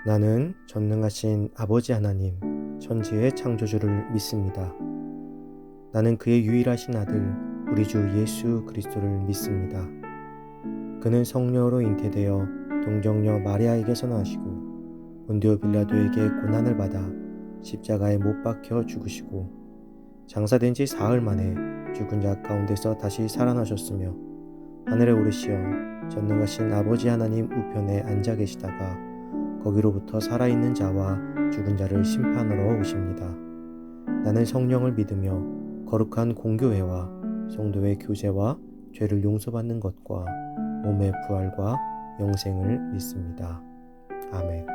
나는 전능하신 아버지 하나님, 천지의 창조주를 믿습니다. 나는 그의 유일하신 아들, 우리 주 예수 그리스도를 믿습니다. 그는 성령으로 잉태되어 동정녀 마리아에게서 나시고 본디오 빌라도에게 고난을 받아 십자가에 못 박혀 죽으시고 장사된 지 사흘 만에 죽은 자 가운데서 다시 살아나셨으며 하늘에 오르시어 전능하신 아버지 하나님 우편에 앉아 계시다가 거기로부터 살아있는 자와 죽은 자를 심판하러 오십니다. 나는 성령을 믿으며 거룩한 공교회와 성도의 교제와 죄를 용서받는 것과 몸의 부활과 영생을 믿습니다. 아멘.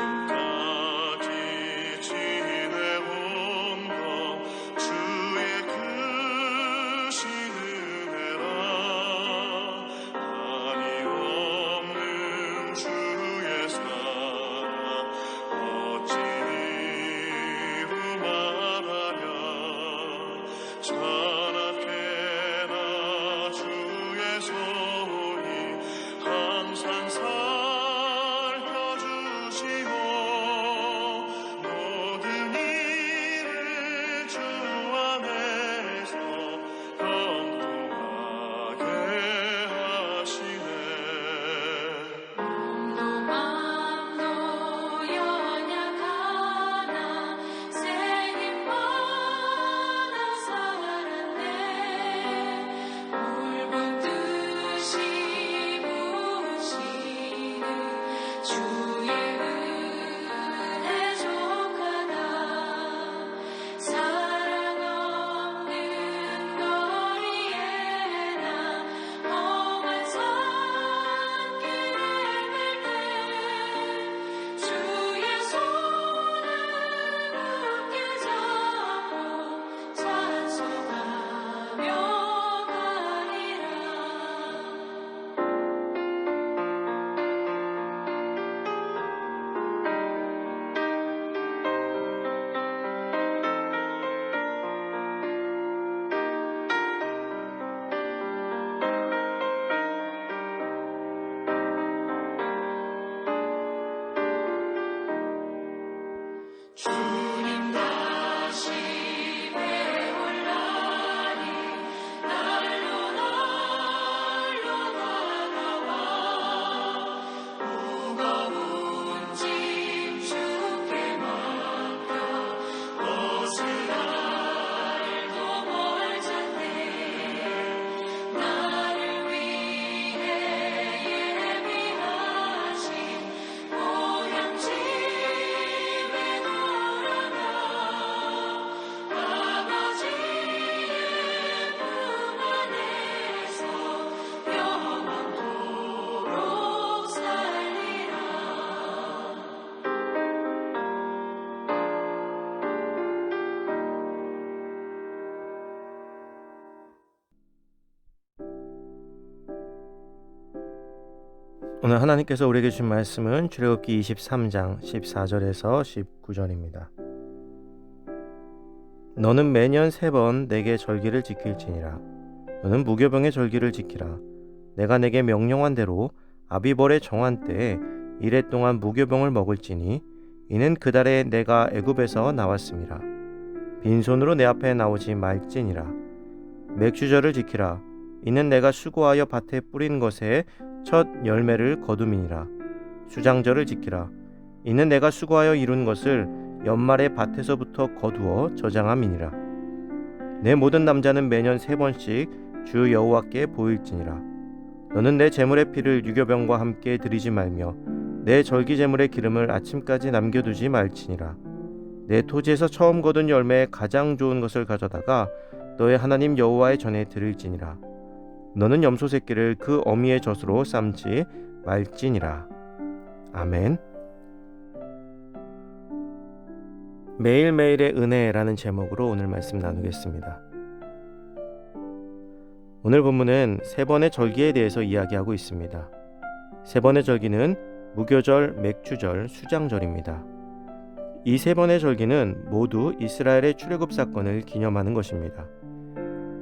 지금까지 지내온 것 주의 크신 은혜라. 한이 없는 주의 사랑 어찌 이루 말하랴. 찬악해라 주의 소리 항상 모든 일을 주 안에서 경통하게 하시네. 몸도 연약하나 생김마다 살았네. 물붓듯이 부으시는 주의 은혜 족하다. 사랑 없는 거리에 나 험한 산길을 갈 때 주의 손을 굳게 잡고 찬송하며 가리라. 주님 다시 배올라니 날로 다가와. 무거운 짐 주께 맡겨 옷을 알도 멀잖네. 나를 위해 예비하신 고향 집에 돌아가 아버지의 품 안에서 영원토록 살리라. 오늘 하나님께서 우리에게 주신 말씀은 출애굽기 23장 14절에서 19절입니다. 너는 매년 3번 내게 절기를 지킬지니라. 너는 무교병의 절기를 지키라. 내가 내게 명령한 대로 아비벌의 정한 때에 이래 동안 무교병을 먹을지니 이는 그 달에 내가 애굽에서 나왔음이라. 빈손으로 내 앞에 나오지 말지니라. 맥주절을 지키라. 이는 내가 수고하여 밭에 뿌린 것에 첫 열매를 거둠이니라. 수장절을 지키라. 이는 내가 수고하여 이룬 것을 연말에 밭에서부터 거두어 저장함이니라. 내 모든 남자는 매년 3번씩 주 여호와께 보일지니라. 너는 내 제물의 피를 유교병과 함께 드리지 말며 내 절기 제물의 기름을 아침까지 남겨두지 말지니라. 내 토지에서 처음 거둔 열매의 가장 좋은 것을 가져다가 너의 하나님 여호와의 전에 드릴지니라. 너는 염소 새끼를 그 어미의 젖으로 삶지 말지니라. 아멘. 매일매일의 은혜라는 제목으로 오늘 말씀 나누겠습니다. 오늘 본문은 3번의 절기에 대해서 이야기하고 있습니다. 3번의 절기는 무교절, 맥주절, 수장절입니다. 이 세 번의 절기는 모두 이스라엘의 출애굽 사건을 기념하는 것입니다.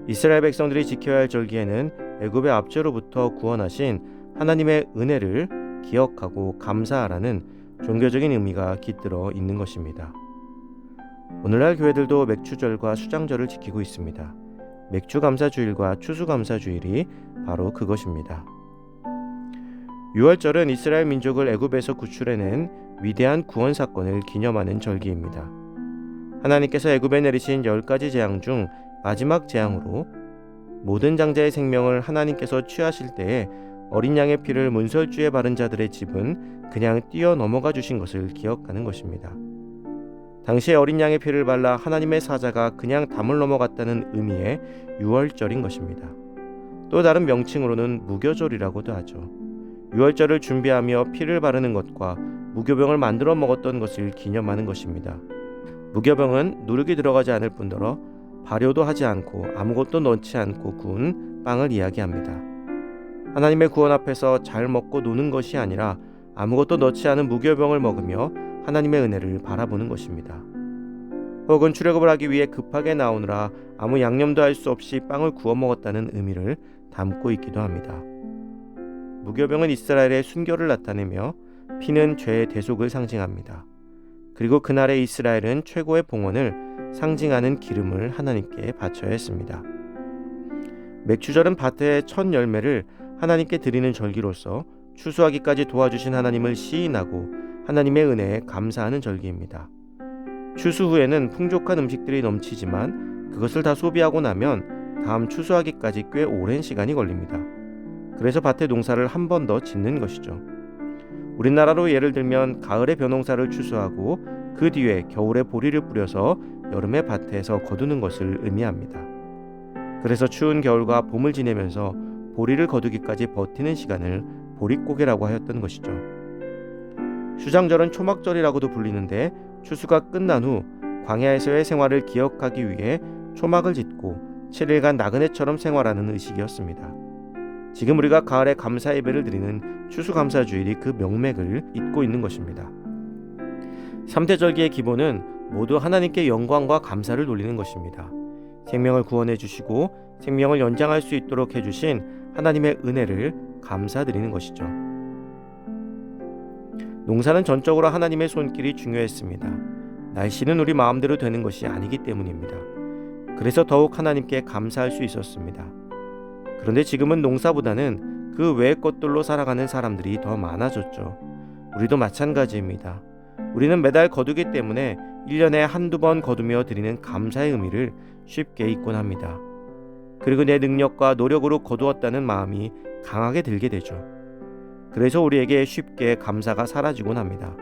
이스라엘 백성들이 지켜야 할 절기에는 애굽의 압제로부터 구원하신 하나님의 은혜를 기억하고 감사하라는 종교적인 의미가 깃들어 있는 것입니다. 오늘날 교회들도 맥추절과 수장절을 지키고 있습니다. 맥추감사주일과 추수감사주일이 바로 그것입니다. 유월절은 이스라엘 민족을 애굽에서 구출해낸 위대한 구원 사건을 기념하는 절기입니다. 하나님께서 애굽에 내리신 10가지 재앙 중 마지막 재앙으로 모든 장자의 생명을 하나님께서 취하실 때에 어린 양의 피를 문설주에 바른 자들의 집은 그냥 뛰어넘어가 주신 것을 기억하는 것입니다. 당시에 어린 양의 피를 발라 하나님의 사자가 그냥 담을 넘어갔다는 의미의 유월절인 것입니다. 또 다른 명칭으로는 무교절이라고도 하죠. 유월절을 준비하며 피를 바르는 것과 무교병을 만들어 먹었던 것을 기념하는 것입니다. 무교병은 누룩이 들어가지 않을 뿐더러 발효도 하지 않고 아무것도 넣지 않고 구운 빵을 이야기합니다. 하나님의 구원 앞에서 잘 먹고 노는 것이 아니라 아무것도 넣지 않은 무교병을 먹으며 하나님의 은혜를 바라보는 것입니다. 혹은 출애굽을 하기 위해 급하게 나오느라 아무 양념도 할 수 없이 빵을 구워 먹었다는 의미를 담고 있기도 합니다. 무교병은 이스라엘의 순결을 나타내며 피는 죄의 대속을 상징합니다. 그리고 그날의 이스라엘은 최고의 봉헌을 상징하는 기름을 하나님께 바쳐야 했습니다. 맥추절은 밭의 첫 열매를 하나님께 드리는 절기로서 추수하기까지 도와주신 하나님을 시인하고 하나님의 은혜에 감사하는 절기입니다. 추수 후에는 풍족한 음식들이 넘치지만 그것을 다 소비하고 나면 다음 추수하기까지 꽤 오랜 시간이 걸립니다. 그래서 밭에 농사를 한 번 더 짓는 것이죠. 우리나라로 예를 들면 가을에 벼농사를 추수하고 그 뒤에 겨울에 보리를 뿌려서 여름에 밭에서 거두는 것을 의미합니다. 그래서 추운 겨울과 봄을 지내면서 보리를 거두기까지 버티는 시간을 보릿고개라고 하였던 것이죠. 수장절은 초막절이라고도 불리는데 추수가 끝난 후 광야에서의 생활을 기억하기 위해 초막을 짓고 7일간 나그네처럼 생활하는 의식이었습니다. 지금 우리가 가을에 감사 예배를 드리는 추수감사주일이 그 명맥을 잇고 있는 것입니다. 3대 절기의 기본은 모두 하나님께 영광과 감사를 돌리는 것입니다. 생명을 구원해 주시고 생명을 연장할 수 있도록 해주신 하나님의 은혜를 감사드리는 것이죠. 농사는 전적으로 하나님의 손길이 중요했습니다. 날씨는 우리 마음대로 되는 것이 아니기 때문입니다. 그래서 더욱 하나님께 감사할 수 있었습니다. 그런데 지금은 농사보다는 그 외의 것들로 살아가는 사람들이 더 많아졌죠. 우리도 마찬가지입니다. 우리는 매달 거두기 때문에 1년에 한두 번 거두며 드리는 감사의 의미를 쉽게 잊곤 합니다. 그리고 내 능력과 노력으로 거두었다는 마음이 강하게 들게 되죠. 그래서 우리에게 쉽게 감사가 사라지곤 합니다.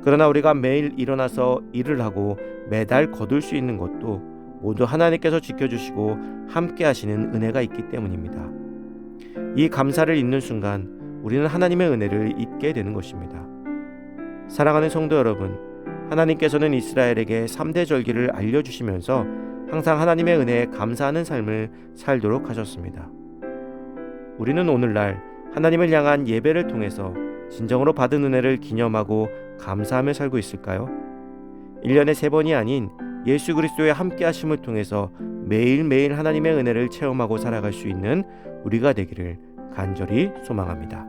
그러나 우리가 매일 일어나서 일을 하고 매달 거둘 수 있는 것도 모두 하나님께서 지켜주시고 함께 하시는 은혜가 있기 때문입니다. 이 감사를 잊는 순간 우리는 하나님의 은혜를 잊게 되는 것입니다. 사랑하는 성도 여러분, 하나님께서는 이스라엘에게 3대 절기를 알려주시면서 항상 하나님의 은혜에 감사하는 삶을 살도록 하셨습니다. 우리는 오늘날 하나님을 향한 예배를 통해서 진정으로 받은 은혜를 기념하고 감사하며 살고 있을까요? 1년에 3번이 아닌 예수 그리스도의 함께 하심을 통해서 매일매일 하나님의 은혜를 체험하고 살아갈 수 있는 우리가 되기를 간절히 소망합니다.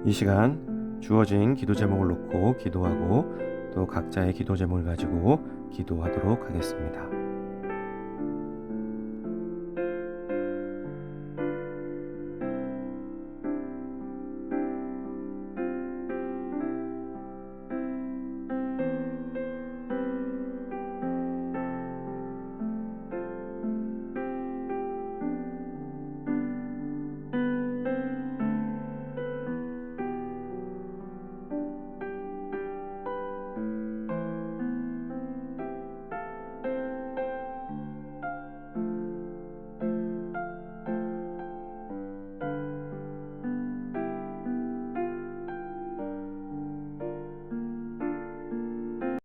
이 시간 주어진 기도 제목을 놓고 기도하고 또 각자의 기도 제목을 가지고 기도하도록 하겠습니다.